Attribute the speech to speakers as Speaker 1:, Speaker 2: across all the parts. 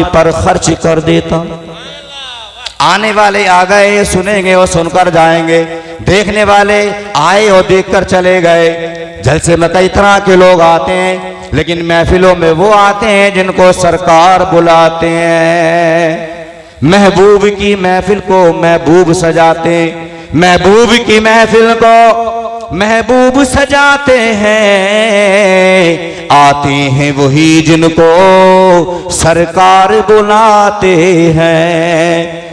Speaker 1: पर खर्च कर देता। आने वाले आ गए, सुनेंगे और सुनकर जाएंगे, देखने वाले आए और देखकर चले गए। जलसे में कई तरह के लोग आते हैं, लेकिन महफिलों में वो आते हैं जिनको सरकार बुलाते हैं। महबूब की महफिल को महबूब सजाते, महबूब की महफिल को महबूब सजाते हैं। आते हैं वही जिनको सरकार बुलाते हैं।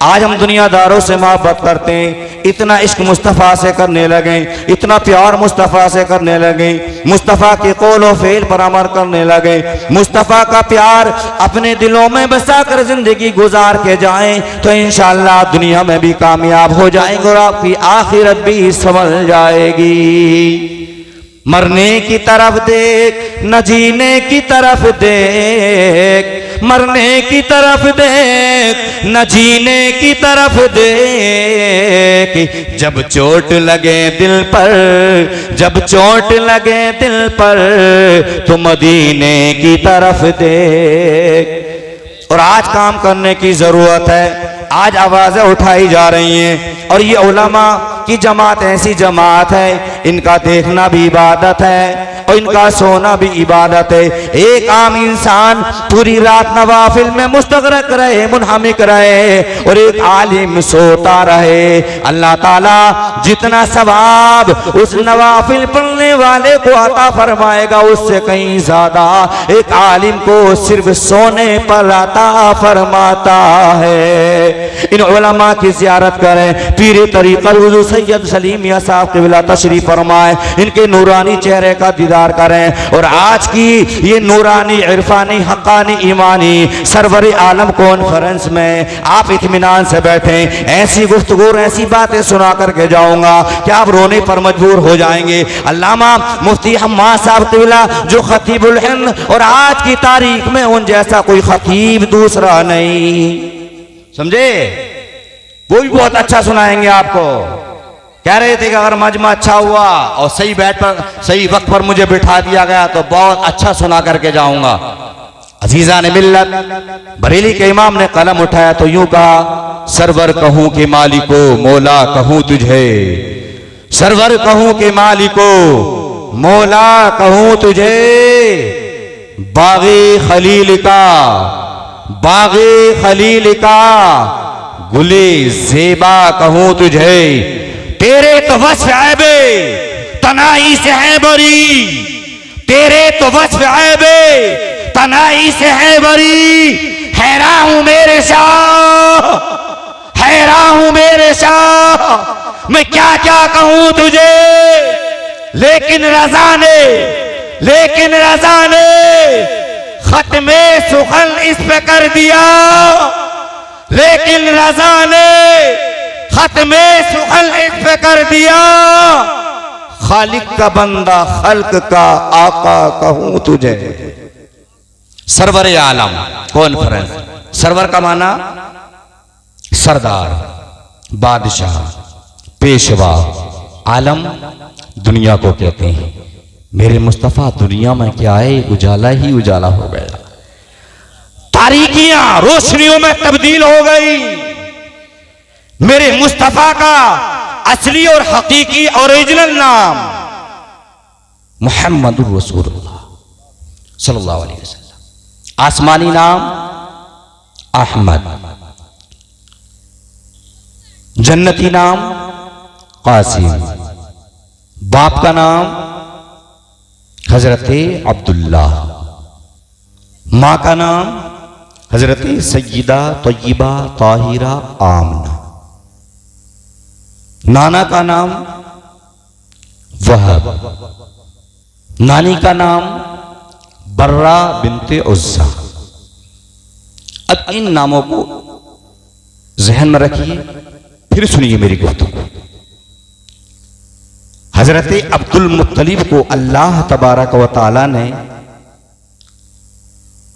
Speaker 1: आज हम दुनियादारों से मोहब्बत करते हैं, इतना इश्क मुस्तफ़ा से करने लगे, इतना प्यार मुस्तफ़ा से करने लगे, मुस्तफ़ा के कौलो फेल पर अमल करने लगे, मुस्तफ़ा का प्यार अपने दिलों में बसा कर जिंदगी गुजार के जाएं तो इंशाअल्लाह दुनिया में भी कामयाब हो जाएंगे और आपकी आखिरत भी संभल जाएगी। मरने की तरफ देख न जीने की तरफ देख, मरने की तरफ देख न जीने की तरफ देख। जब चोट लगे दिल पर, जब चोट लगे दिल पर तो मदीने की तरफ देख। और आज काम करने की जरूरत है, आज आवाजें उठाई जा रही हैं और ये उलमा की जमात ऐसी जमात है, इनका देखना भी इबादत है और इनका सोना भी इबादत है। एक आम इंसान पूरी रात नवाफिल में मुस्तगरक रहे, मुनहमिक रहे और एक आलिम सोता रहे। अल्लाह ताला जितना सवाब उस नवाफिल पढ़ने वाले को अता फरमाएगा उससे कहीं ज्यादा एक आलिम को सिर्फ सोने पर अता फरमाता है। इन उलमा की ज़ियारत करें, पीर तरीक़त हुज़ूर सैयद सलीम मियां साहब क़िबला तशरीफ़ फरमाए, इनके नूरानी चेहरे का दीदार करें। और आज की ये नूरानी इरफानी हक़ानी ईमानी सरवर आलम कॉन्फ्रेंस में आप इत्मीनान से बैठें। ऐसी गुफ्तगू ऐसी बातें सुना करके जाऊंगा कि आप रोने पर मजबूर हो जाएंगे। अल्लामा मुफ्ती हम्माद साहब क़िबला जो खतीबुल हिंद और आज की तारीख में उन जैसा कोई खतीब दूसरा नहीं, समझे? वो भी बहुत अच्छा सुनाएंगे आपको। कह रहे थे कि अगर मजमा अच्छा हुआ और सही बैठ पर सही वक्त पर मुझे बिठा दिया गया तो बहुत अच्छा सुना करके जाऊंगा। अजीजा ने मिल्लत बरेली के इमाम ने कलम उठाया तो यूं कहा, सरवर कहूं के मालिको मौला कहूं तुझे, सरवर कहूं के मालिको मौला कहूं तुझे। बाग़े खलील का, बाग़े खलील का गुले ज़ेबा कहूं तुझे। तेरे तो वस्फ़ ऐबे तनाई से है बरी, तेरे तो वस्फ़ ऐबे तनाई से है बरी। हैरान हूं मेरे शाह, हैरान हूं मेरे शाह, मैं क्या क्या कहूं तुझे। लेकिन रज़ा ने, लेकिन रज़ा ने खत्मे सुखन इस पे कर दिया, लेकिन रज़ा ने खत्मे सुखन इस पे कर दिया। खालिक का बंदा खल्क का आका कहूं तुझे। सरवर आलम कॉन्फ्रेंस, सरवर का माना सरदार, बादशाह, पेशवा, आलम दुनिया को कहते हैं। मेरे मुस्तफ़ा दुनिया में क्या है, उजाला ही उजाला हो गया, तारीकियां रोशनियों में तब्दील हो गई। मेरे मुस्तफ़ा का असली और हकीकी ओरिजिनल नाम मुहम्मदुर रसूलुल्लाह सल्लल्लाहु अलैहि वसल्लम। आसमानी नाम अहमद, जन्नती नाम कासिम, बाप का नाम हजरत अब्दुल्ला, माँ का नाम हजरत सय्यदा तय्यबा ताहिरा आमना, नाना का नाम वहब, नानी का नाम बर्रा बिनते उज़्ज़ा। अब इन नामों को जहन में रखिए, फिर सुनिए मेरी गुफ्तगू। हजरत अब्दुल मुत्तलिब को अल्लाह तबारक व तआला ने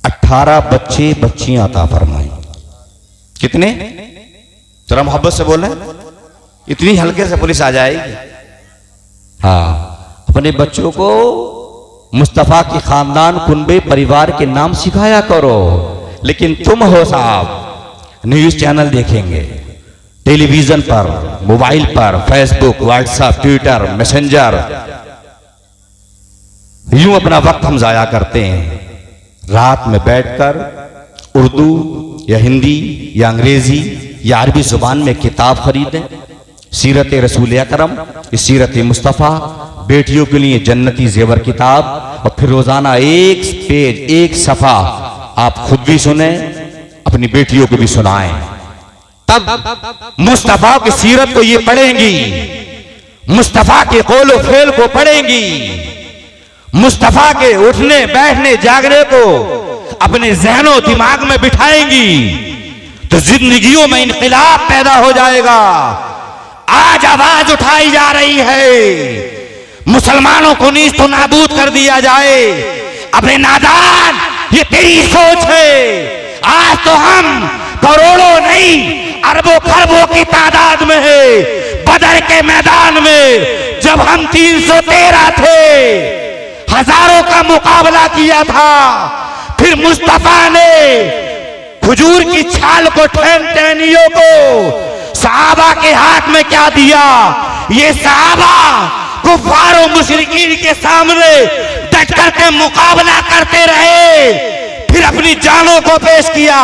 Speaker 1: 18 बच्चे बच्चियां अता फरमाई। कितने? जरा मोहब्बत से बोले, इतनी हल्के से पुलिस आ जाएगी। हाँ, अपने बच्चों को मुस्तफ़ा के खानदान कुनबे परिवार के नाम सिखाया करो, लेकिन तुम हो साहब न्यूज चैनल देखेंगे, टेलीविजन पर, मोबाइल पर, फेसबुक, व्हाट्सएप, ट्विटर, मैसेंजर, यूं अपना वक्त हम जाया करते हैं। रात में बैठकर उर्दू या हिंदी या अंग्रेजी या अरबी जुबान में किताब खरीदें, सीरत रसूल अकरम, सीरत मुस्तफ़ा, बेटियों के लिए जन्नती जेवर किताब, और फिर रोजाना एक पेज, एक सफा आप खुद भी सुने, अपनी बेटियों को भी सुनाएं। तब मुस्तफ़ा की सीरत को ये पढ़ेंगी, मुस्तफ़ा के कौलो फेल को पढ़ेंगी, मुस्तफ़ा के उठने बैठने जागने को अपने जहनों दिमाग में बिठाएंगी, तो जिंदगियों में इनकलाब पैदा हो जाएगा। आज आवाज उठाई जा रही है मुसलमानों को नीस्त नाबूद कर दिया जाए। अबे नादान, ये तेरी सोच है। आज तो हम करोड़ों नहीं अरबों खरबों की तादाद में है। बदर के मैदान में जब हम 313 थे, हजारों का मुकाबला किया था, फिर मुस्तफा ने खजूर की छाल को, टहनियों को सहाबा के हाथ में क्या दिया? ये सहाबा कुफारों मुशरिकीन के सामने डट करके मुकाबला करते रहे, फिर अपनी जानों को पेश किया,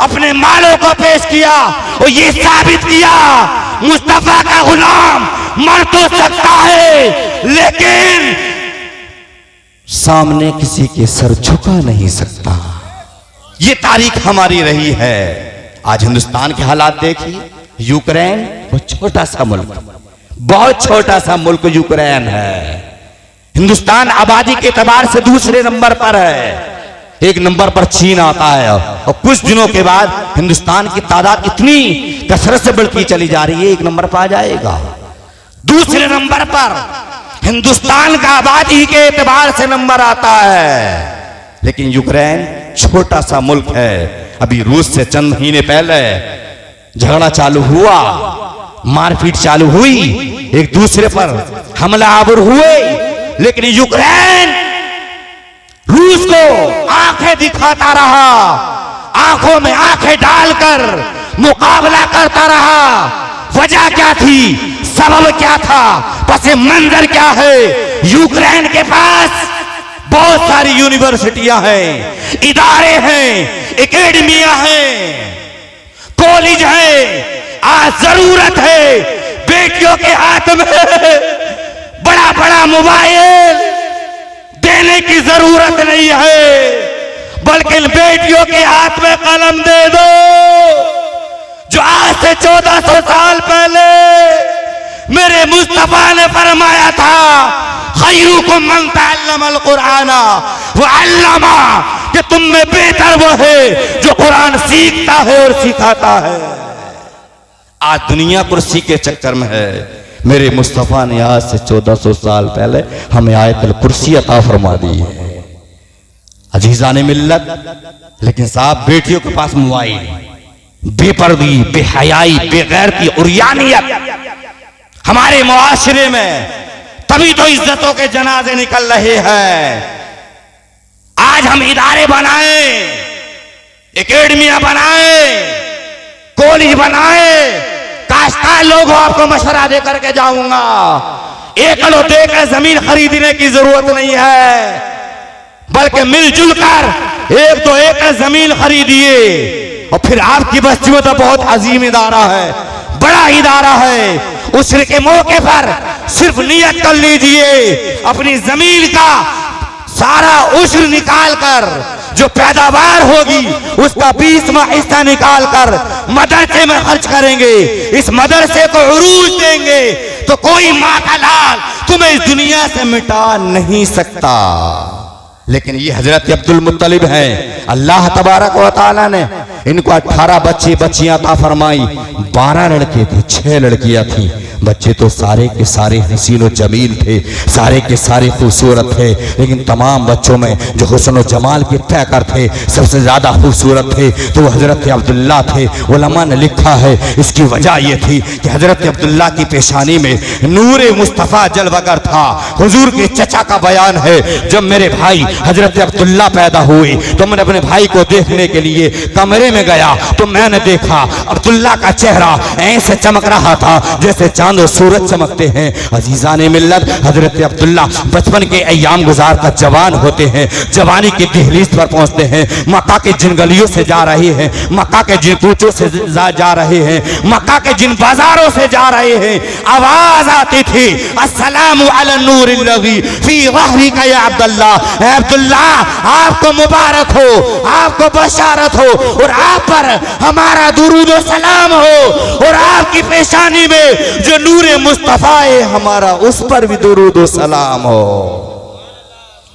Speaker 1: अपने मालों को पेश किया और ये साबित किया मुस्तफा का गुलाम मर तो सकता है लेकिन सामने किसी के सर झुका नहीं सकता। ये तारीख हमारी रही है। आज हिंदुस्तान के हालात देखिए, यूक्रेन वो छोटा सा मुल्क, बहुत छोटा सा मुल्क यूक्रेन है। हिंदुस्तान आबादी के एतबार से दूसरे नंबर पर है, एक नंबर पर चीन आता है और कुछ दिनों के बाद हिंदुस्तान की तादाद इतनी कसरत से बढ़ती चली जा रही है, एक नंबर पर आ जाएगा। दूसरे नंबर पर हिंदुस्तान का आबादी के एतबार से नंबर आता है, लेकिन यूक्रेन छोटा सा मुल्क है। अभी रूस से चंद महीने पहले झगड़ा चालू हुआ, मारपीट चालू हुई, एक दूसरे पर हमला आवर हुए, लेकिन यूक्रेन रूस को आंखें दिखाता रहा, आंखों में आंखें डालकर मुकाबला करता रहा। वजह क्या थी, सबब क्या था, पस मंजर क्या है? यूक्रेन के पास बहुत सारी यूनिवर्सिटियां हैं, इदारे हैं, एकेडमियां हैं, कॉलेज है। आज जरूरत है बेटियों के हाथ में बड़ा बड़ा मोबाइल देने की जरूरत नहीं है, बल्कि बेटियों के हाथ में कलम दे दो। जो आज से 1400 साल पहले मेरे मुस्तफा ने फरमाया था, खैरुकुम मन तअल्लमल कुराना व अल्लमा, कि तुम में बेहतर वो है जो कुरान सीखता है और सिखाता है। आज दुनिया कुर्सी के चक्कर में है, मेरे मुस्तफा ने आज से 1400 साल पहले हमें आयतुल कुर्सी अता फरमा दी है। अजीजाने मिल्लत, लेकिन साहब बेटियों के पास मोबाइल, बेपर्दी, बेहयाई, बेगैरती, उरियानियत हमारे मुआशरे में, तभी तो इज्जतों के जनाजे निकल रहे हैं। आज हम इदारे बनाए, एकेडमियां बनाए, कॉलेज बनाए, काश्तकार लोगों आपको मशवरा दे करके जाऊंगा, एकड़ों देकर जमीन खरीदने की जरूरत नहीं है, बल्कि मिलजुल कर 1-2 एकड़ जमीन खरीदिए और फिर आपकी बस्ती में तो बहुत अजीम इदारा है, बड़ा इदारा है। उस्र के मौके पर सिर्फ नियत कर लीजिए, अपनी जमीन का सारा उस्र निकाल कर जो पैदावार होगी उसका 20वां हिस्सा निकाल कर मदरसे में खर्च करेंगे, इस मदरसे को उरूज देंगे, तो कोई माँ का लाल तुम्हें इस दुनिया से मिटा नहीं सकता। लेकिन ये हजरत अब्दुल मुत्तलिब हैं, अल्लाह तबारक व तआला ने इनको 18 बच्चे बच्चियां अता फरमाई। 12 लड़के थे, 6 लड़कियां थी। बच्चे तो सारे के सारे हसीन व जमील थे, सारे के सारे खूबसूरत थे, लेकिन तमाम बच्चों में जो हुस्न व जमाल के पैकर थे, सबसे ज़्यादा खूबसूरत थे तो वो हज़रत अब्दुल्ला थे। उलमा ने लिखा है इसकी वजह ये थी कि हज़रत अब्दुल्ला की पेशानी में नूर मुस्तफ़ा जलवगर था। हुजूर के चचा का बयान है, जब मेरे भाई हज़रत अब्दुल्ला पैदा हुए तो मैंने अपने भाई को देखने के लिए कमरे में गया तो मैंने देखा अब्दुल्ला का चेहरा ऐसे चमक रहा था जैसे चांद और सूरज चमकते हैं। अजीज़ान मिल्लत, हज़रत अब्दुल्ला बचपन के अय्याम गुजार कर जवान होते हैं, जवानी की दहलीज पर पहुंचते हैं, मक्का के जिन गलियों से जा रहे हैं, मक्का के जिन कूचों से जा रहे हैं, मक्का के जिन बाजारों से जा रहे हैं, आवाज आती थी अस्सलामु अला नूरिल लज़ी फी ज़हरिका या अब्दुल्ला। अब्दुल्ला आपको मुबारक हो, आपको बशारत हो और आप पर हमारा दुरूद व सलाम हो, और आपकी पेशानी में जो नूर मुस्तफ़ा है हमारा उस पर भी दुरूद व सलाम हो।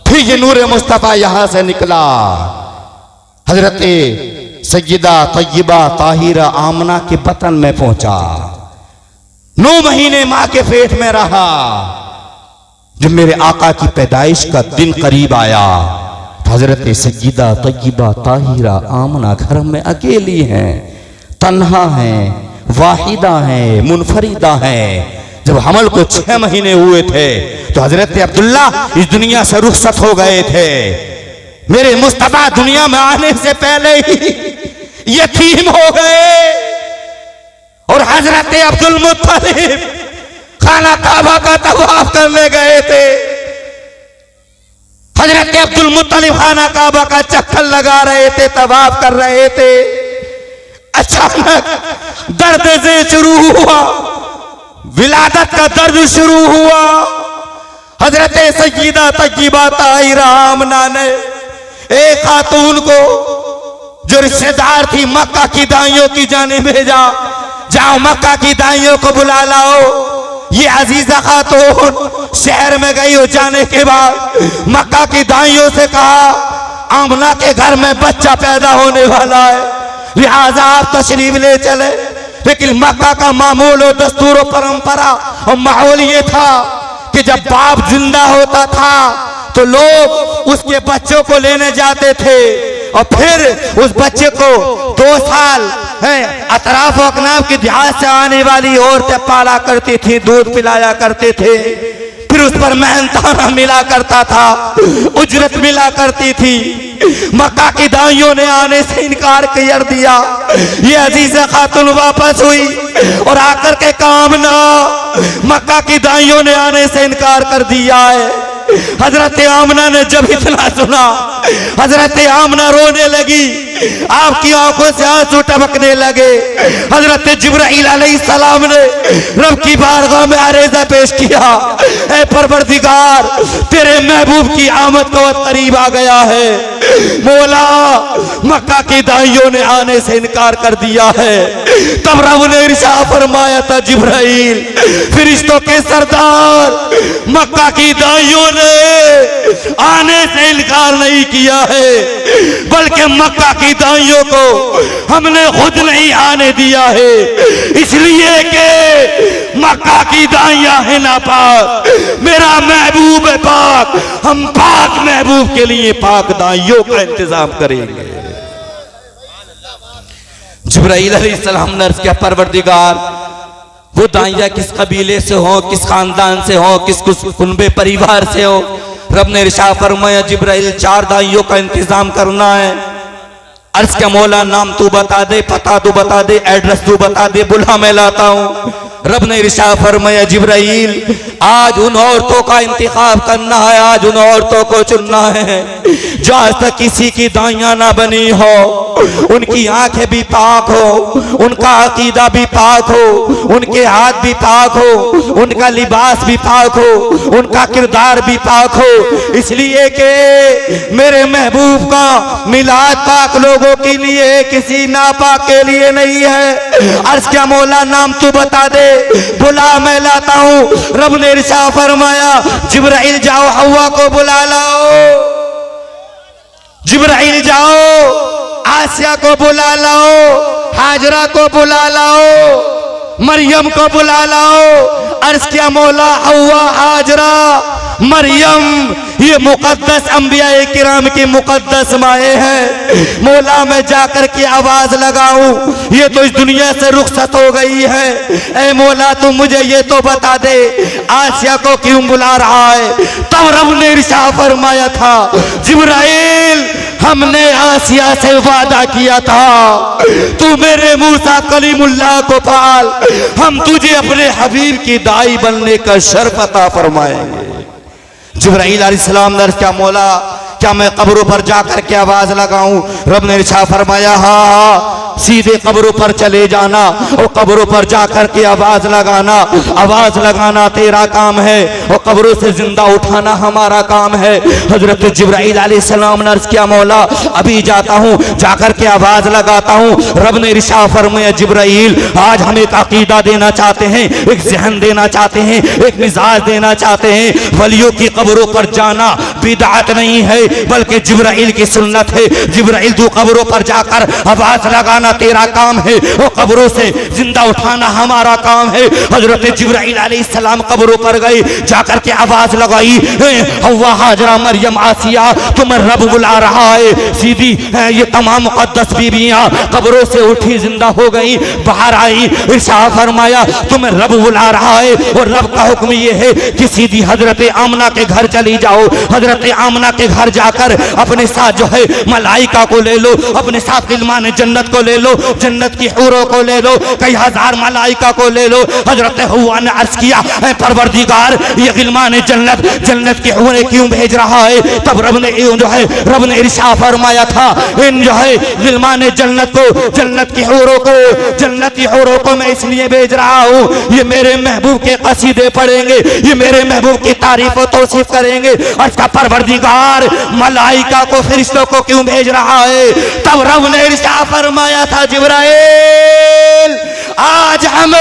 Speaker 1: फिर ये नूर मुस्तफ़ा यहां से निकला, हजरत सय्यदा तय्यबा ताहिरा आमना के बतन में पहुंचा। 9 महीने मां के पेट में रहा। जब मेरे आका की पैदाइश का दिन करीब आया तो हजरत सय्यदा तय्यबा ताहिरा आमना घर में अकेली हैं, तन्हा हैं, वाहिदा हैं, मुनफरिदा हैं। जब हमल को 6 महीने हुए थे तो हजरत अब्दुल्ला इस दुनिया से रुखसत हो गए थे। मेरे मुस्तफा दुनिया में आने से पहले ही यतीम हो गए और हजरत अब्दुल मुत्तलिब खाना काबा का तवाफ करने गए थे। हजरत अब्दुल मुत्तलिब खाना काबा का चक्कर लगा रहे थे, तवाफ कर रहे थे। अचानक दर्द से शुरू हुआ, विलादत का दर्द शुरू हुआ। हजरत सय्यदा तय्यबा ताहिरा आमना ने एक खातून को जो रिश्तेदार थी मक्का की दाइयों की जाने भेजा, जाओ मक्का की दाइयों को बुला लाओ। ये अजीजा खातून शहर में गई हो, जाने के बाद मक्का की दाइयों से कहा आमना के घर में बच्चा पैदा होने वाला है, लिहाजा आप तशरीफ ले चले। लेकिन मक्का का मामूल और दस्तूर और परंपरा और माहौल ये था कि जब बाप जिंदा होता था तो लोग उसके बच्चों को लेने जाते थे और फिर उस बच्चे को 2 साल अतराफ और अकनाफ की देहात से आने वाली औरतें पाला करती थी, दूध पिलाया करते थे। फिर उस पर मेहनताना मिला करता था, उजरत मिला करती थी। मक्का की दाइयों ने आने से इनकार कर दिया। ये अजीजा खातून वापस हुई और आकर के काम ना, मक्का की दाइयों ने आने से इनकार कर दिया है। हजरत आमना ने जब इतना सुना, हजरत आमना रोने लगी, आपकी आंखों से आंसू टपकने लगे। हजरत जिब्राइल अलैहिस्सलाम ने रब की बारगाह में अरेज़ा पेश किया, ऐ परवरदिगार तेरे महबूब की आमद का वक्त करीब आ गया है। मौला मक्का की दाइयों ने आने से इनकार कर दिया है। तब रब ने इरशाद फरमाया था जिब्राइल फरिश्तों के सरदार मक्का की दाइयों ने आने से इनकार नहीं किया है, बल्कि मक्का की दाइयों को हमने खुद नहीं आने दिया है, इसलिए कि मक्का की दाइयां है नापाक, मेरा महबूब है पाक। हम पाक महबूब के लिए पाक दाइयों का इंतजाम करेंगे। जिब्राइल अलैहिस्सलाम ने अर्ज़ किया परवरदिगार वो दाइया किस कबीले से हो, किस खानदान से हो, किस कुनबे परिवार से हो। रब ने इरशाद फरमाया जिब्राइल 4 दाइयों का इंतजाम करना है। अर्ज क्या मौला नाम तू बता दे, पता तू बता दे, एड्रेस तू बता दे, बुला मैं लाता हूँ। रब ने इरशाद फरमाया जिब्राइल आज उन औरतों का इंतखाब करना है, आज उन औरतों को चुनना है जो आज तक किसी की दाइयां ना बनी हो, उनकी आंखें भी पाक हो, उनका अकीदा भी पाक हो, उनके हाथ भी पाक हो, उनका लिबास भी पाक हो, उनका किरदार भी पाक हो, इसलिए कि मेरे महबूब का मिलाद पाक लोगों के लिए, किसी नापाक के लिए नहीं है। अर्ज क्या मौला नाम तू बता दे, बुला मैं लाता हूँ। रब ने इरशाद फरमाया जिब्राइल जाओ हवा को बुला लाओ, जिब्राइल जाओ आसिया को बुला लाओ, हाजरा को बुला लाओ। मरियम को बुला लाओ। अर्ज किया मौला हव्वा हाजरा मरियम ये मुकद्दस अंबिया किराम की मुकद्दस माए हैं। मौला मैं जाकर के आवाज लगाऊं, ये तो इस दुनिया से रुखसत हो गई है। ए मौला तू मुझे ये तो बता दे आसिया को क्यों बुला रहा है। तब रब ने इरशाद फरमाया था जिब्राइल हमने आसिया से वादा किया था तू मेरे मूसा कलीमुल्लाह को पाल, हम तुझे अपने हबीब की दाई बनने का शर्फ अता फरमाएंगे। जिब्राइल अलैहिस्सलाम ने क्या मौला क्या मैं कब्रों पर जाकर के आवाज लगाऊं। रब ने इरशाद फरमाया हाँ सीधे कब्रों पर चले जाना और कब्रों पर जाकर के आवाज लगाना तेरा काम है और कब्रों से जिंदा उठाना हमारा काम है। हजरत जिब्राइल अलैहिस्सलाम ने अर्ज किया मौला अभी जाता हूँ, जाकर के आवाज लगाता हूँ। रब ने इरशाद फरमाया जिब्राइल आज हम एक अकीदा देना चाहते हैं, एक जहन देना चाहते हैं, एक मिजाज देना चाहते हैं। वलियों की कब्रों पर जाना बिदअत नहीं है बल्कि जिब्राइल की सुन्नत है। जिब्राइल तू कब्रों पर जाकर आवाज लगाना तेरा काम है और कब्रों से जिंदा उठाना हमारा काम है। हजरत जिब्राइल अलैहिस्सलाम कब्रों पर गए, जाकर के आवाज लगाई हव्वा हाजरा मरियम आसिया तुम्हें रब बुला रहा है। सीधी ये तमाम मुकद्दस बीबियां कब्रों से उठी जिंदा हो गई, बाहर आई। इरशाद फरमाया तुम्हें रब बुला रहा है और रब का हुक्म ये है कि सीधी हजरत आमना के घर चली जाओ। हजरत आमना के घर जाकर अपने साथ जो है मलाइका को ले लो, अपने साथ गिलमान जन्नत को ले लो, जन्नत की हूरों को ले लो, कई हजार मलाइका को ले लो। हजरत हव्वा ने अर्ज किया परवरदिगार ये गिलमान जन्नत की हूरें क्यों भेज रहा है। तब रब ने इरशाद फरमाया था इन जो है गिलमान जन्नत की हूरों को मैं इसलिए भेज रहा हूँ ये मेरे महबूब के कसीदे पढ़ेंगे, ये मेरे महबूब की तारीफ और तौसीफ करेंगे। उसका परवरदिगार मलाइका को फरिश्तों को क्यों भेज रहा है। तब रब ने इरशाद फरमाया था जिब्राइल आज हम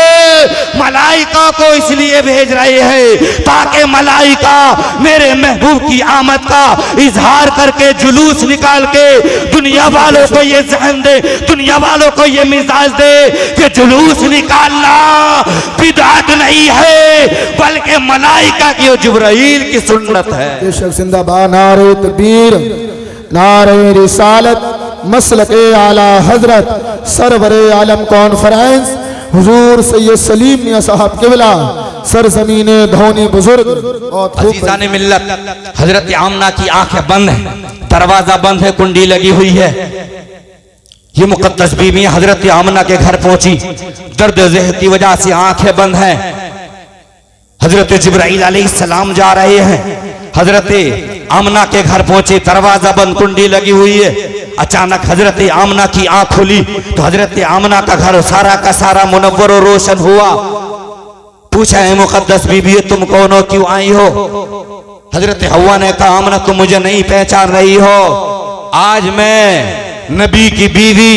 Speaker 1: मलाइका को इसलिए भेज रहे हैं ताकि मलाइका मेरे महबूब की आमद का इजहार करके जुलूस निकाल के दुनिया वालों को ये जहन दे, दुनिया वालों को ये मिजाज दे कि जुलूस निकालना बिदअत नहीं है बल्कि मलाइका की और जिब्राइल की सुन्नत है।
Speaker 2: बेशक जिंदाबाद नारे तकबीर नारे रिसालत मसलके आला हजरत सरवरे आलम कॉन्फ्रेंस हुजूर सैयद सलीम मियां साहब किबला सरजमीने धोनी बुजुर्ग और
Speaker 1: अजीज़ाने मिल्लत हजरत आमना की आंखें बंद है, दरवाजा बंद है, कुंडी लगी हुई है। ये मुकद्दस बीवी हजरत आमना के घर पहुंची, दर्द ज़हर की वजह से आंखें बंद हैं। हजरत जिब्राइल अलैहिस्सलाम जा रहे हैं, हजरत आमना के घर पहुंचे, दरवाजा बंद, कुंडी लगी हुई है। अचानक हजरत आमना की आंख खुली तो हजरत आमना का घर सारा का सारा मुनव्वर और रोशन हुआ। पूछा है मुकद्दस बीबी तुम कौन हो, क्यों आई हो। हजरत हव्वा ने कहा आमना तुम मुझे नहीं पहचान रही हो, आज मैं नबी की बीवी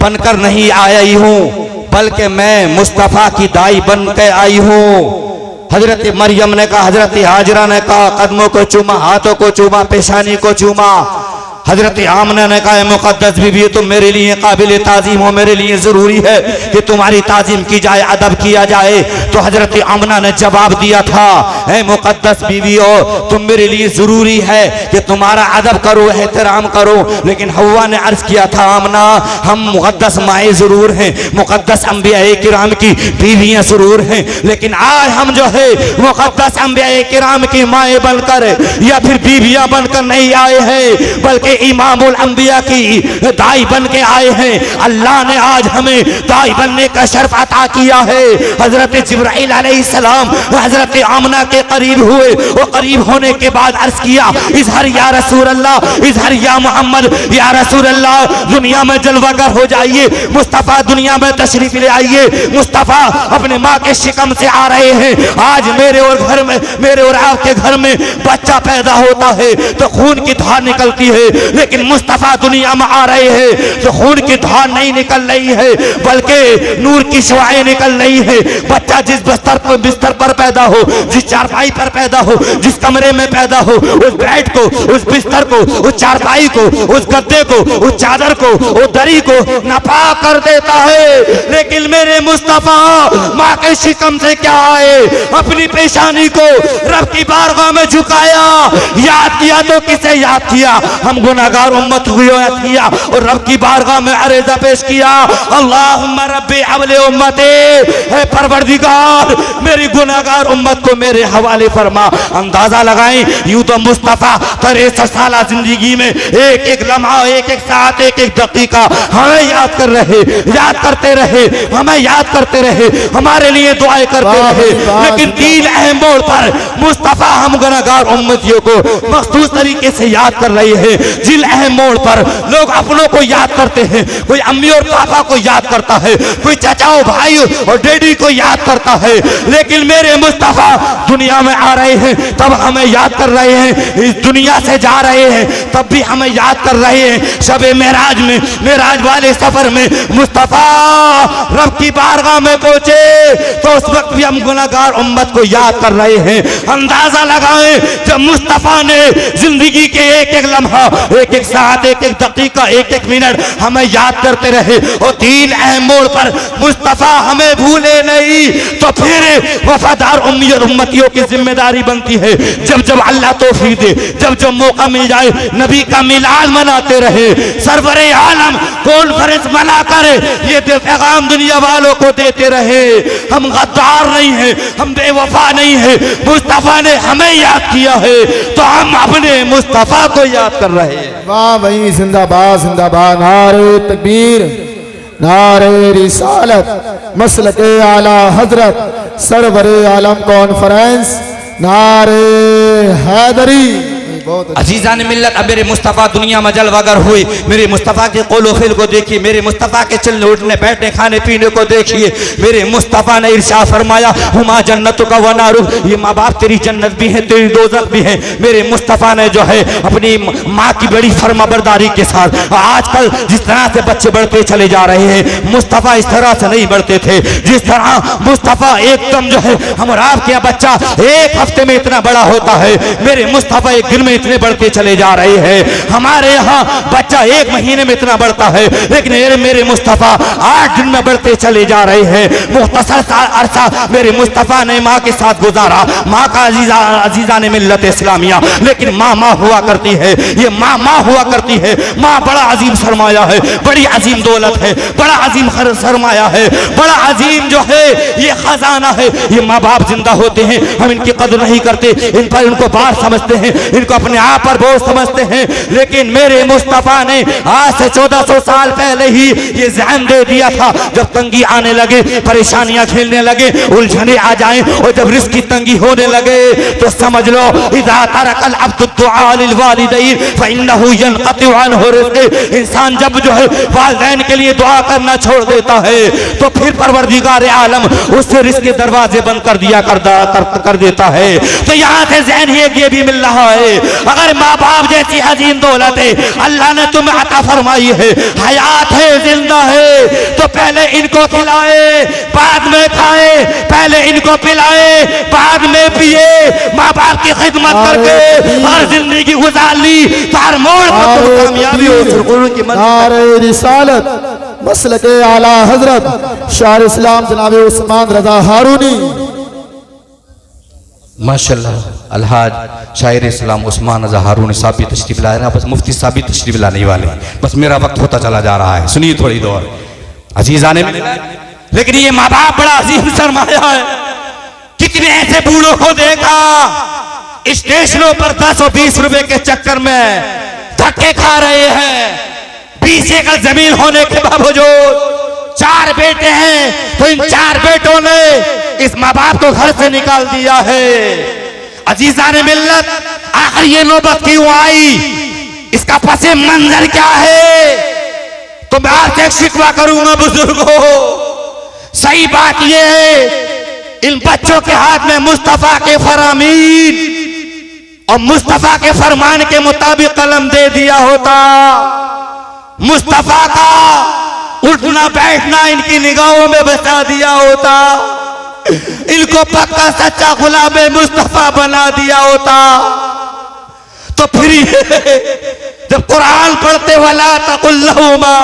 Speaker 1: बनकर नहीं आई हूं बल्कि मैं मुस्तफा की दाई बनकर आई हूं। हजरत मरियम ने कहा, हजरत हाजरा ने कहा कदमों को चूमा, हाथों को चूमा, पेशानी को चूमा। हजरत आमना ने कहा मुकद्दस बीवी तुम मेरे लिए काबिल ताजीम हो, मेरे लिए जरूरी है कि तुम्हारी ताजीम की जाए, अदब किया जाए। तो हजरत आमना ने जवाब दिया था ऐ मुकद्दस बीवी हो तुम मेरे लिए जरूरी है कि तुम्हारा अदब करो, एहतराम करो। लेकिन हव्वा ने अर्ज किया था आमना हम मुकद्दस माए जरूर हैं, मुकद्दस अंबिया किराम की बीवियां जरूर हैं, लेकिन आज हम जो है मुकद्दस अंबिया किराम की माए बनकर या फिर बीवियां बनकर नहीं आए हैं बल्कि इमामुल अंबिया की दाई बन के आए हैं। अल्लाह ने आज हमें दाई बनने का शर्फ अता किया है। हजरत जिब्राइल अलैहिस्सलाम हजरत आमना के करीब हुए और करीब होने के बाद अर्ज किया इज़हर या रसूल अल्लाह, इज़हर या मोहम्मद, या रसूल अल्लाह दुनिया में जलवागर हो जाइए, मुस्तफ़ा दुनिया में तशरीफ ले आइए। मुस्तफ़ा अपने माँ के शिकम से आ रहे हैं। आज मेरे और आपके घर में बच्चा पैदा होता है तो खून की धार निकलती है, लेकिन मुस्तफ़ा दुनिया में आ रहे हैं तो खून की धार नहीं निकल रही है बल्कि नूर की शुआएं निकल रही है। बच्चा जिस बिस्तर पर पैदा हो, जिस चारपाई पर पैदा हो, जिस कमरे में पैदा हो, उस बेड को, उस बिस्तर को, उस चारपाई को, उस गद्दे को, उस चादर को, उस दरी को नापाक कर देता है। लेकिन मेरे मुस्तफ़ा माँ के शिकम से क्या आए, अपनी पेशानी को रब की बारगाह में झुकाया। याद किया तो किसे याद किया? हम गुनाहगार उम्मत हुई किया और रब की बारगाह में अर्ज़ा पेश किया, अल्लाहुम्मा रब्बी अवले उम्मते, है परवरदिगार मेरी गुनाहगार उम्मत को मेरे हवाले फरमा। अंदाजा लगाएं, यूं तो मुस्तफ़ा 63 साल जिंदगी में एक एक लम्हा, एक एक साथ, एक एक दकीका हमें याद कर रहे, याद करते रहे, हमें याद करते रहे, हमारे लिए दुआएं करते रहे। लेकिन 3 अहम मोड़ पर मुस्तफ़ा हम गुनाहगार उम्मतियों को मखसूस तरीके से याद कर रहे हैं। जिन अहम मोड़ पर लोग अपनों को याद करते हैं, कोई अम्मी और पापा को याद करता है, कोई चाचाओ भाई और डैडी को याद करता है, लेकिन मेरे मुस्तफ़ा दुनिया में आ रहे हैं तब हमें याद कर रहे हैं, इस दुनिया से जा रहे हैं तब भी हमें याद कर रहे हैं। शबे मेराज में, मेराज वाले सफर में मुस्तफ़ा रब की बारगाह में पहुंचे तो उस वक्त भी हम गुनाहगार उम्मत को याद कर रहे हैं। अंदाजा लगाएं, जब मुस्तफ़ा ने जिंदगी के एक एक लम्हा, एक एक साथ, एक एक दकीका, एक एक मिनट हमें याद करते रहे और 3 अहम मोड़ पर मुस्तफ़ा हमें भूले नहीं, तो फिर वफादार उम्मतियों की जिम्मेदारी बनती है जब जब अल्लाह तौफीक दे, जब जब मौका मिल जाए नबी का मिलाद मनाते रहे, सरवरे आलम कॉन्फ्रेंस मनाकर ये पैगाम दुनिया वालों को देते रहे। हम गद्दार नहीं है, हम बेवफा नहीं है, मुस्तफ़ा ने हमें याद किया है तो हम अपने मुस्तफ़ा को याद कर रहे हैं।
Speaker 2: वाह भाई, जिंदाबाद जिंदाबाद, नारे तकबीर, नारे रिसालत, मसलके आला हजरत, सरवरे आलम कॉन्फ्रेंस, नारे हैदरी।
Speaker 1: अजीज़ान मिल्लत, अब मेरे मुस्तफ़ा दुनिया में जलवागर हुई, मेरे मुस्तफ़ा के कौलो फिल को देखिए, मेरे मुस्तफ़ा के चलने उठने बैठने खाने पीने को देखिए। मेरे मुस्तफ़ा ने इरशाद फरमाया, हुमा जन्नत का वनारु, ये माँ बाप तेरी जन्नत भी है, तेरी दोज़ख भी है। मेरे मुस्तफ़ा ने जो है अपनी माँ की बड़ी फर्माबरदारी के साथ, आजकल जिस तरह से बच्चे बढ़ते चले जा रहे हैं, मुस्तफ़ा इस तरह से नहीं बढ़ते थे। जिस तरह मुस्तफ़ा एकदम जो है हमारा आपके बच्चा एक हफ्ते में इतना बड़ा होता है, मेरे मुस्तफ़ा एक दिन में इतने बढ़ते चले जा रहे हैं। हमारे यहाँ बच्चा 1 महीने में इतना बढ़ता है, लेकिन मेरे मुस्तफ़ा 8 दिन में बढ़ते चले जा रहे हैं। मुख्तसर सा अरसा मेरे मुस्तफ़ा ने माँ के साथ गुजारा, माँ का अजीज़ा ने मिल्लत इस्लामिया, लेकिन माँ माँ हुआ करती है, ये माँ माँ हुआ करती है। माँ बड़ा अजीम सरमाया है, बड़ी अजीम दौलत है, बड़ा अजीम सरमाया है, बड़ा अजीम जो है ये खजाना है। ये माँ बाप जिंदा होते हैं, हम इनकी कदर नहीं करते, इन पर इनको बार समझते हैं, इनको अपने आप पर बोझ समझते हैं। लेकिन मेरे मुस्तफ़ा ने आज से 1400 साल पहले ही ये ज़हन दे दिया था, जब तंगी आने लगे, परेशानियां झेलने लगे, उलझने आ जाएं और जब रिस्क की तंगी होने लगे तो समझ लो, इज़ा तरकल अब्दु दुआ लिल वालिदैन फइन्नहु यनक़तिउ अन्हु रिज़्क़। इंसान जब जो है वालिदैन के लिए दुआ करना छोड़ देता है तो फिर परवरदिगार आलम उससे रिज़्क़ के दरवाजे बंद कर दिया कर देता है। तो यहाँ से ज़हन ये भी मिल रहा है, अगर माँ बाप जैसी अजीम दौलत है अल्लाह ने तुम्हें अता फरमाई है, हयात है, जिंदा है, तो पहले इनको खिलाए बाद में खाए, पहले इनको पिलाए बाद में पिए। माँ बाप की खिदमत करके हर जिंदगी गुजार ली तो हर मोड़ पर तुम कामयाबी हो की
Speaker 2: नारे रिसालत, मसलके आला हजरत शाह इस्लाम जनाब उस्मान रजा हारूनी।
Speaker 1: माशाल्लाह, अलहाज शायर इस्लाम उस्मान रज़ा हारून साहब भी तशरीफ लाए ना, बस मुफ्ती साहब भी तशरीफ लाने वाले, बस मेरा वक्त होता चला जा रहा है, सुनिए थोड़ी देर। अजीज़ान मिल्लत, लेकिन ये माँ बाप बड़ा अजीम सरमाया है। कितने ऐसे बूढ़ों को देखा स्टेशनों पर 10 और 20 रुपए के चक्कर में धक्के खा रहे हैं। 20 एकड़ जमीन होने के बावजूद 4 बेटे हैं तो इन 4 बेटों ने इस माँ बाप को घर से निकाल दिया है। अजीज़ान मिल्लत, आखिर ये नौबत क्यों आई, इसका पसे मंजर क्या है? तो मैं आपसे एक शिकवा करूंगा बुजुर्गों, सही बात यह है इन बच्चों के हाथ में मुस्तफ़ा के फरामीन और मुस्तफा के फरमान के मुताबिक कलम दे दिया होता, मुस्तफा का उठना बैठना इनकी निगाहों में बसा दिया होता, इनको पक्का सच्चा गुलाम मुस्तफा बना दिया होता, तो फिर जब कुरान पढ़ते वला तकुल्लहुमा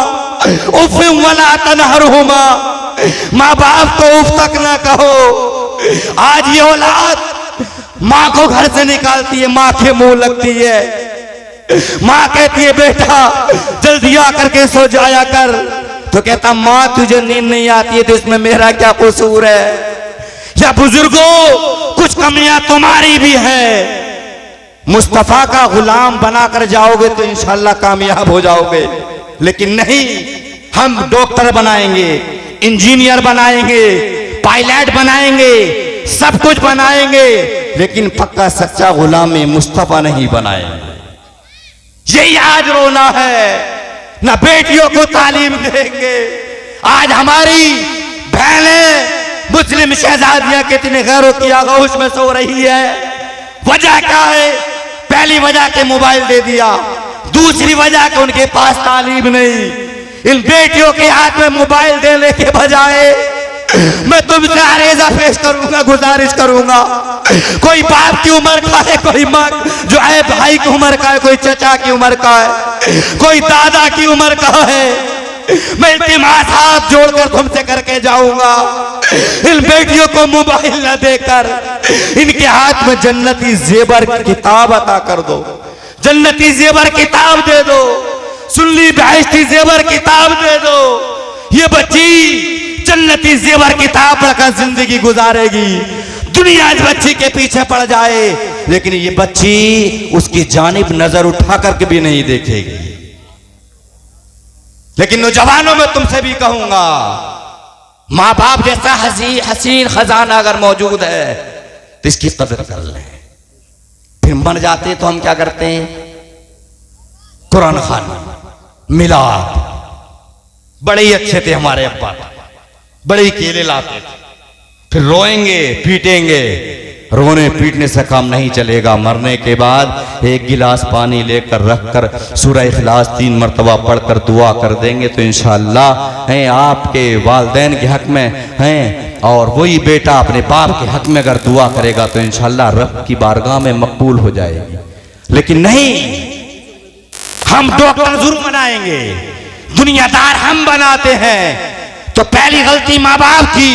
Speaker 1: उफ़िन वला तनहरहुमा, माँ बाप को उफ तक ना कहो। आज ये औलाद माँ को घर से निकालती है, माँ के मुंह लगती है, माँ कहती है बेटा जल्दी आकर के सो जाया कर, तो कहता माँ तुझे नींद नहीं आती है तो इसमें मेरा क्या कसूर है। या बुजुर्गों कुछ कमियां तुम्हारी भी है, मुस्तफा का गुलाम बनाकर जाओगे तो इंशाल्लाह कामयाब हो जाओगे, लेकिन नहीं, हम डॉक्टर बनाएंगे, इंजीनियर बनाएंगे, पायलट बनाएंगे, सब कुछ बनाएंगे, लेकिन पक्का सच्चा गुलाम मुस्तफा नहीं बनाएंगे। यही आज रोना है, ना बेटियों को तालीम देंगे। आज हमारी बहनें मुस्लिम शहजादियां कितने गैरों की आगोश में सो रही है। वजह क्या है? पहली वजह के मोबाइल दे दिया, दूसरी वजह के उनके पास तालीम नहीं। इन बेटियों के हाथ में मोबाइल देने के बजाय मैं तुमसे आरेजा पेश करूंगा, गुजारिश करूंगा, कोई बाप की उम्र का है, कोई माँ जो है भाई की उम्र का है, कोई चचा की उम्र का है, कोई दादा की उम्र का है, मैं इल्तिमास हाथ जोड़कर तुमसे करके जाऊंगा, इन बेटियों को मोबाइल न देकर इनके हाथ में जन्नती जेबर किताब अता कर दो, जन्नती जेबर किताब दे दो, सुन्नी बहश्ती जेबर किताब दे दो। ये बच्ची जन्नती जेवर किताब पढ़कर जिंदगी गुजारेगी। दुनिया इस बच्ची के पीछे पड़ जाए, लेकिन ये बच्ची उसकी जानिब नजर उठा करके भी नहीं देखेगी। लेकिन नौजवानों में तुमसे भी कहूंगा, माँ बाप जैसा हसीन खजाना अगर मौजूद है तो इसकी कदर कर लें। फिर मर जाते तो हम क्या करते हैं? कुरान खाना, मिलाद, बड़े ही अच्छे थे हमारे अब्बा, बड़े ही केले लाते थे, फिर रोएंगे पीटेंगे, रोने पीटने से काम नहीं चलेगा। मरने के बाद एक गिलास पानी लेकर रखकर सूरह इखलास 3 मरतबा पढ़कर दुआ कर देंगे तो इंशाअल्लाह हैं आपके वालिदैन के हक में हैं, और वही बेटा अपने बाप के हक में अगर दुआ करेगा तो इंशाअल्लाह रब की बारगाह में मकबूल हो जाएगी। लेकिन नहीं, हम डॉक्टर जरूर बनाएंगे, दुनियादार हम बनाते हैं। तो पहली गलती माँ बाप की,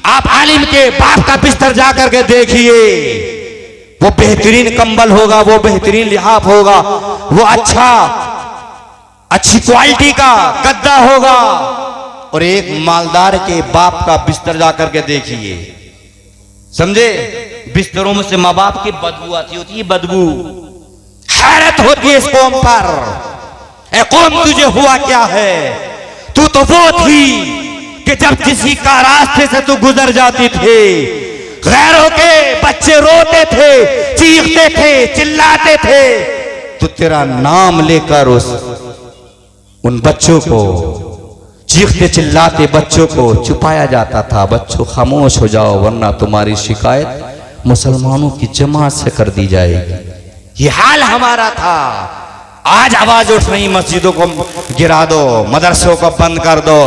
Speaker 1: आप आलिम के बाप का बिस्तर जाकर के देखिए, वो बेहतरीन कंबल होगा, वो बेहतरीन लिहाफ होगा, वो अच्छी क्वालिटी का गद्दा होगा, और एक मालदार के बाप का बिस्तर जाकर के देखिए, समझे, बिस्तरों में से माँ बाप की बदबू आती होती है, बदबू। हैरत होती है इस कौम पर, ए कौम तुझे हुआ क्या है? तू तो वो थी कि जब किसी का रास्ते से तू गुजर जाती थी, गैरों के बच्चे रोते थे, चीखते थे, चिल्लाते थे, तो तेरा नाम लेकर उन बच्चों को, चीखते चिल्लाते बच्चों को छुपाया जाता था। बच्चों खामोश हो जाओ वरना तुम्हारी शिकायत मुसलमानों की जमात से कर दी जाएगी। ये हाल हमारा था। आज आवाज उठ रही, मस्जिदों को गिरा दो, मदरसों को बंद कर दो।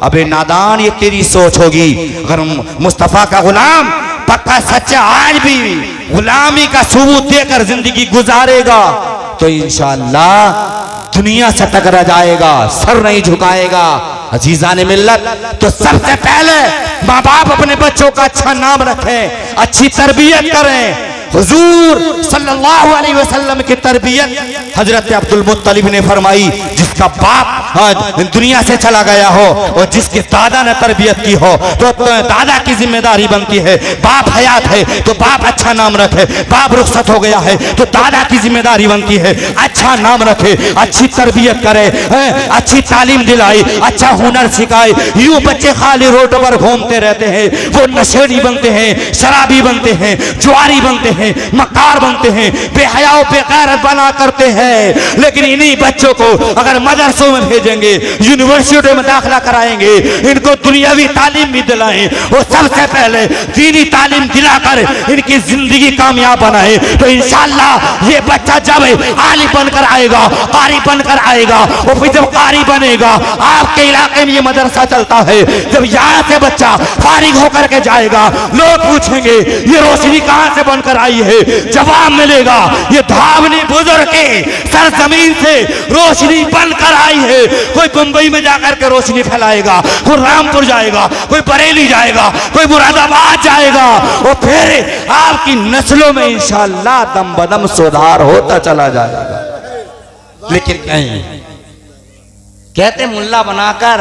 Speaker 1: अबे नादान, ये तेरी सोच होगी। अगर मुस्तफा का गुलाम पक्का सच्चा आज भी गुलामी का सबूत देकर जिंदगी गुजारेगा तो इंशाअल्लाह दुनिया से टकरा जाएगा, सर नहीं झुकाएगा। अजीजा ने मिल्लत, तो सबसे पहले माँ बाप अपने बच्चों का अच्छा नाम रखें, अच्छी तरबियत करें। हुजूर सल्लल्लाहु अलैहि वसल्लम की तरबियत हजरत अब्दुल मुत्तलिब ने फरमाई, जिसका बाप दुनिया से चला गया हो और जिसके दादा ने तरबियत की हो तो दादा की जिम्मेदारी बनती है। बाप हयात है तो बाप अच्छा नाम रखे, बाप रुखसत हो गया है तो दादा की जिम्मेदारी बनती है अच्छा नाम रखे, अच्छी तरबियत करे, अच्छी तालीम दिलाई, अच्छा हुनर सिखाए। यूं बच्चे खाली रोड पर घूमते रहते हैं, वो नशेड़ी बनते हैं, शराबी बनते हैं, जुआरी बनते हैं, मक्कार बनते हैं, बेहयाओ बेगैरत बना करते हैं। लेकिन इन्हीं बच्चों को अगर मदरसों में भेजेंगे, यूनिवर्सिटी में दाखिला कराएंगे, इनको दुनियावी तालीम भी दिलाएं और सबसे पहले दीनी तालीम दिलाकर इनकी जिंदगी कामयाब बनाए, तो इंशाअल्लाह ये बच्चा जब आलिम बनकर आएगा, कारी बनकर आएगा, और फिर जब कारी बनेगा, आपके इलाके में ये मदरसा चलता है, जब यहाँ से बच्चा फारिग होकर के जाएगा, लोग पूछेंगे ये रोशनी कहां से बनकर आई है, जवाब मिलेगा ये धावनी बुजुर्ग के सरजमीन से रोशनी बनकर आई है। कोई मुंबई में जाकर के रोशनी फैलाएगा, कोई रामपुर जाएगा, कोई बरेली जाएगा, कोई मुरादाबाद जाएगा, और फिर आपकी नस्लों में इंशाअल्लाह दम बदम सुधार होता चला जाएगा। लेकिन नहीं, कहते मुल्ला बनाकर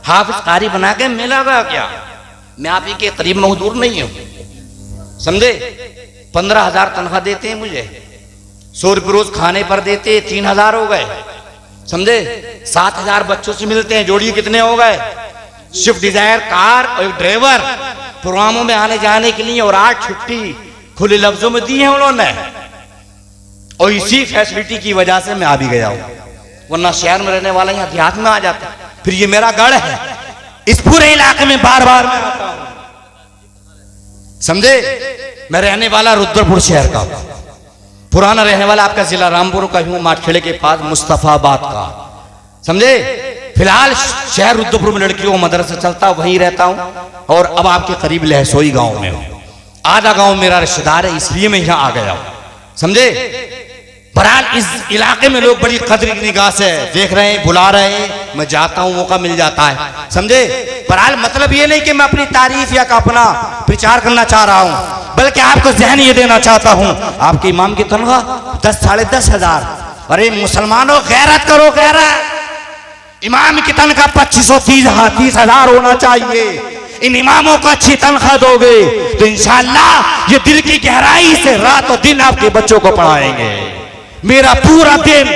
Speaker 1: हाफिज कारी बना के मिलेगा क्या? मैं आप ही के करीब मौजूद नहीं हूं, समझे? 15,000 तनख्वाह देते हैं मुझे, 100 रुपये रोज खाने पर देते, 3,000 हो गए, समझे? 7,000 बच्चों से मिलते हैं, जोड़िए कितने हो गए? स्विफ्ट डिजायर कार और एक ड्राइवर प्रोग्रामों में आने जाने के लिए, और 8 छुट्टी खुले लफ्जों में दी है उन्होंने, और इसी फैसिलिटी की वजह से मैं आ भी गया हूं, वरना शहर में रहने वाला यहाँ देहात में आ जाता। फिर ये मेरा गढ़ है, इस पूरे इलाके में बार बार मैं आता हूं, समझे? मैं रहने वाला रुद्रपुर शहर का, पुराना रहने वाला आपका जिला रामपुर का हूं, माटखेड़े के पास मुस्तफाबाद का, समझे? फिलहाल शहर रुद्रपुर में लड़कियों का मदरसा चलता, वहीं रहता हूं, और अब आपके करीब लहसोई गांव में हूं। आधा गांव मेरा रिश्तेदार है, इसलिए मैं यहां आ गया हूं, समझे? बहरहाल इस इलाके में लोग बड़ी कदर की निगाह से देख रहे हैं, बुला रहे हैं, मैं जाता हूं, मौका मिल जाता है, समझे? बहरहाल मतलब ये नहीं कि मैं अपनी तारीफ या अपना प्रचार करना चाह रहा हूं, बल्कि आपको जहन ये देना चाहता हूं, आपके इमाम की तनख्वाह 10 साढ़े 10,000। अरे मुसलमानों गैरत करो, गैरत। इमाम की तनख्वाह 25-30,000 होना चाहिए। इन इमामों को अच्छी तनख्वाह दोगे तो इंशाअल्लाह ये दिल की गहराई से रात और दिन आपके बच्चों को पढ़ाएंगे। मेरा पूरा दिन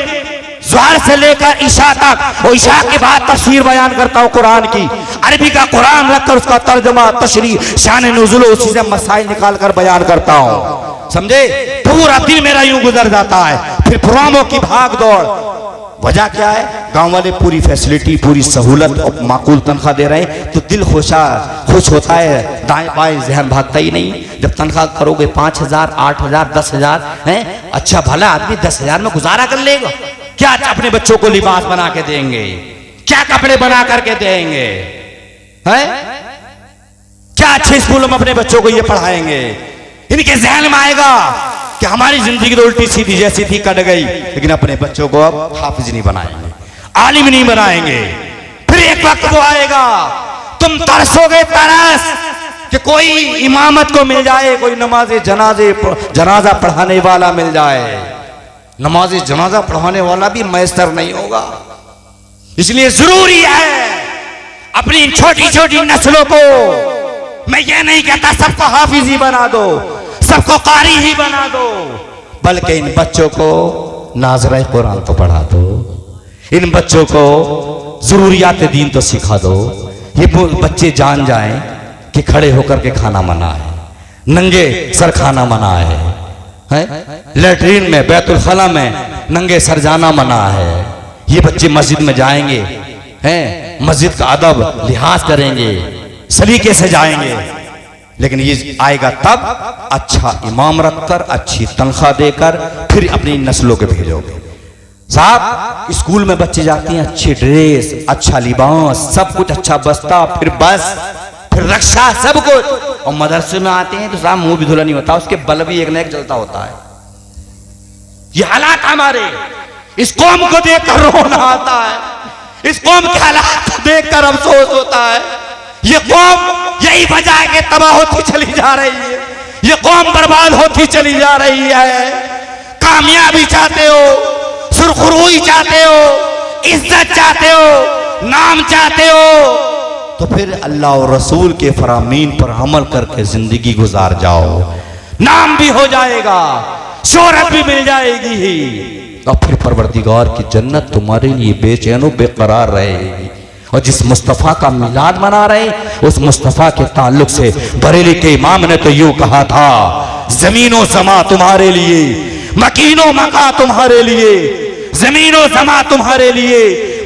Speaker 1: ज़ोहर से लेकर इशा तक, और इशा के बाद तफसीर बयान करता हूँ कुरान की, अरबी का कुरान रखकर उसका तर्जमा, तशरीह, शान नुज़ुल, उसी से मसाइल निकाल कर बयान करता हूँ, समझे? पूरा दिन मेरा यूं गुजर जाता है। फिर प्रोग्रामों की भाग दौड़, वजह क्या है? गांव वाले पूरी फैसिलिटी, पूरी सहूलत और माकूल तनख्वाह दे रहे हैं, तो दिल खुश होता है, दाएं बाएं जहन भागता ही नहीं। जब तनख्वाह करोगे 5,000, 8,000, 10,000 है, अच्छा भला आदमी 10,000 में गुजारा कर लेगा क्या? अपने बच्चों को लिबास बना के देंगे क्या? कपड़े बना करके देंगे हैं? क्या अच्छे स्कूलों में अपने बच्चों को ये पढ़ाएंगे? इनके जहन में आएगा कि हमारी जिंदगी तो उल्टी सीधी जैसी थी, कट गई, लेकिन अपने बच्चों को अब हाफिज नहीं बनाएंगे, आलिम नहीं बनाएंगे। फिर एक वक्त वो आएगा, तुम तरसोगे तरस कि कोई इमामत को मिल जाए, कोई जनाजा पढ़ाने वाला मिल जाए। नमाज जनाजा पढ़ाने वाला भी मैसर नहीं होगा, इसलिए जरूरी है अपनी छोटी छोटी नस्लों को, मैं ये नहीं कहता सबको हाफिज ही बना दो, सबको कारी ही बना दो, बल्कि इन बच्चों को नाज़िर कुरान तो पढ़ा दो, इन बच्चों को जरूरियात दीन तो सिखा दो। ये बच्चे जान जाएं कि खड़े होकर के खाना मना है, नंगे सर खाना मना है, लैट्रीन में, बैतुल खला में नंगे सर जाना मना है। ये बच्चे मस्जिद में जाएंगे, हैं, मस्जिद का अदब लिहाज करेंगे, सलीके से जाएंगे, लेकिन ये आएगा तब अच्छा इमाम रखकर, अच्छी तनख्वाह देकर, फिर अपनी नस्लों के भेजोगे। साहब स्कूल में बच्चे जाते हैं, अच्छी ड्रेस, अच्छा लिबास, सब कुछ अच्छा बस्ता, फिर बस, फिर रक्षा, सब कुछ, और मदरसे में आते हैं तो साहब मुंह भी धुला नहीं होता, उसके बल भी एक न एक जलता होता है। ये हालात हमारे, इस कौम को देखकर रोना आता है, इस कौम के हालात को देखकर अफसोस होता है। ये कौम यही वजह है कि तबाह होती चली जा रही है, ये कौम बर्बाद होती चली जा रही है। कामयाबी चाहते हो, सुरखरुई चाहते हो, इज्जत चाहते हो, नाम चाहते हो, तो फिर अल्लाह और रसूल के फरामीन पर अमल करके जिंदगी गुजार जाओ, नाम भी हो जाएगा, शोहरत भी मिल जाएगी ही, और फिर परवरदिगार की जन्नत तुम्हारे लिए बेचैनो बेकरार रहेगी। और जिस मुस्तफ़ा का मिलाद मना रहे, उस मुस्तफ़ा के ताल्लुक से बरेली के इमाम ने तो यूं कहा था, जमीनो समा तुम्हारे लिए, मकीनो मका तुम्हारे लिए, जमीनो समा तुम्हारे लिए,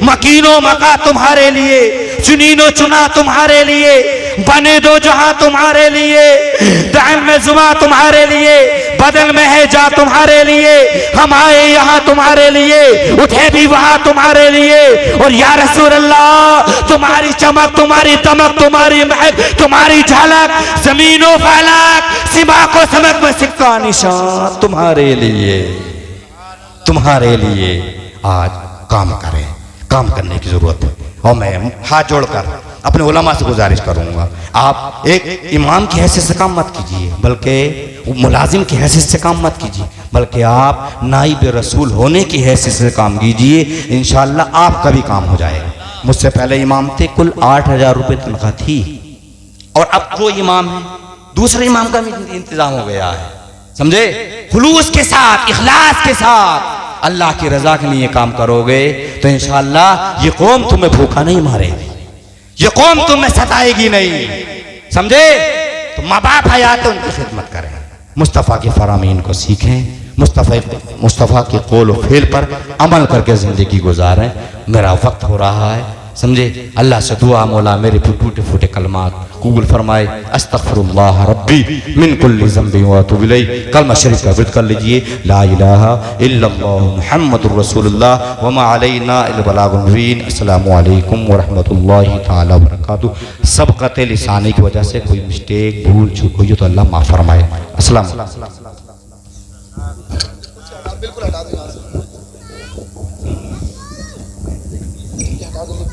Speaker 1: मकीनो मका तुम्हारे लिए, चुनीनो चुना तुम्हारे लिए, बने दो जहां तुम्हारे लिए, दाम में जुमा तुम्हारे लिए, बदल में है जा तुम्हारे लिए, हम आए यहाँ तुम्हारे लिए, उठे भी वहां तुम्हारे लिए। और या रसूल अल्लाह, तुम्हारी चमक, तुम्हारी दमक, तुम्हारी महक, तुम्हारी झलक, जमीनों फलक, सिमा को समक में सिक्का निशान तुम्हारे लिए, तुम्हारे लिए आज काम करें, काम करने की जरूरत है। और मैं हाथ जोड़कर अपने उलमा से गुजारिश करूंगा, आप एक इमाम की हैसियत से काम मत कीजिए, बल्कि मुलाजिम की हैसियत से काम मत कीजिए, बल्कि आप नाइब रसूल होने की हैसियत से काम कीजिए। इंशाअल्लाह आपका भी काम हो जाएगा। मुझसे पहले इमाम थे, कुल 8,000 रुपये तनख्वाह थी, और अब जो इमाम है दूसरे इमाम का भी इंतजाम हो गया है। समझे? खुलूस के साथ, इखलास के साथ अल्लाह की रजा के लिए काम करोगे तो इंशाअल्लाह ये कौम तुम्हें भूखा नहीं मारेगी, ये कौम तुम्हें सताएगी नहीं। समझे? तो माँ बाप हयात है, उनकी खिदमत करें, मुस्तफ़ा के फरामीन को सीखें, मुस्तफ़ा के कौल व फेल पर अमल करके ज़िंदगी गुजारें। मेरा वक्त हो रहा है, समझे? अल्लाह से दुआ, मौला मेरे टूटे फूटे कलमात कबूल फरमाए। अस्तगफिरुल्लाह रब्बी मिन कुल्लि ज़ंबि व अतूबु इलैह। कलमा शरीफ का विर्द कर लीजिए, ला इलाहा इल्लल्लाह मुहम्मदुर रसूलुल्लाह व मा अलैना इल्ला बलागुल मुबीन। अस्सलामु अलैकुम व रहमतुल्लाहि तआला व बरकातुहू। सबक़त लिसानी की वजह से कोई मिस्टेक, भूल चूक हुई तो अल्लाह माफ़ फरमाए। अस्सलाम।